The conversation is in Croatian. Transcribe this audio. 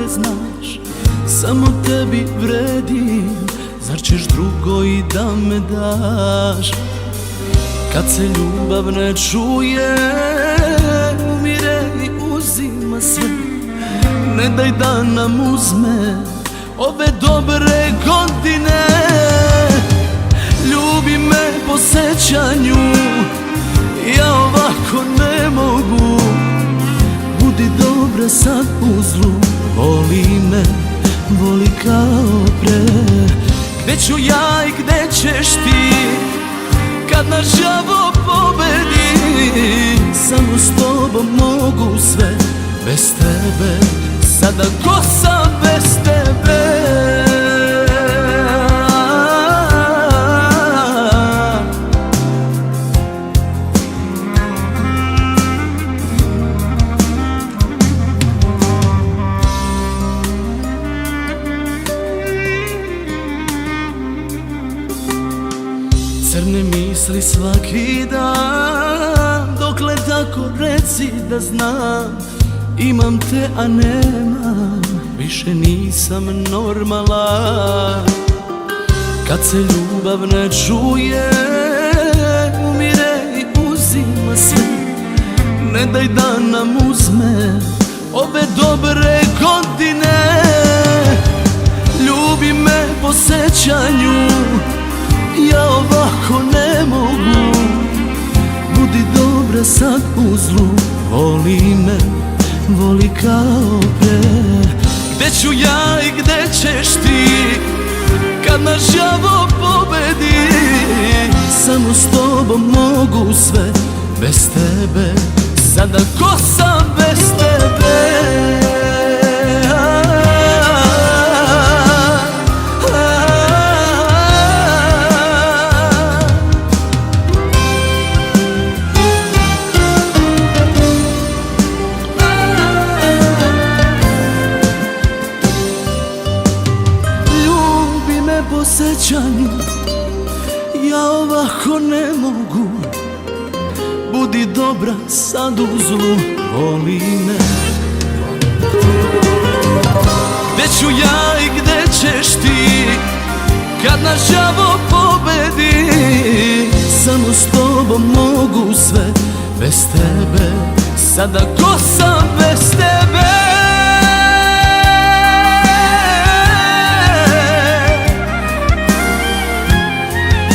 ne znaš, samo tebi vredim. Zar ćeš drugo i da me daš? Kad se ljubav ne čuje, umire i uzima sve. Ne daj da nam uzme ove dobre godine. Ljubi me po sećanju, ja ovako ne mogu. Budi dobra sad u zlu, voli me, voli kao pre. Gde ću ja i gde ćeš ti, kad nas đavo pobedi? Samo s tobom mogu sve, bez tebe sada ko sam bez tebe? Crne misli svaki dan, dokle tako reci da znam. Imam te a nemam, više nisam normalan. Kad se ljubav ne čuje, umire i uzima sve. Ne daj da nam uzme ove dobre godine. Ljubi me po sećanju, ja ovako ne mogu. Budi dobra sad u zlu, voli me, voli kao pre. Gde ću ja i gde ćeš ti, kad nas đavo pobedi? Samo s tobom mogu sve, bez tebe sada ko sam bez tebe? Po sećanju, ja ovako ne mogu. Budi dobra sad u zlu, voli me. Gde ću ja i gde ćeš ti, kad nas đavo pobedi? Samo s tobom mogu sve, bez tebe sada ko sam bez tebe?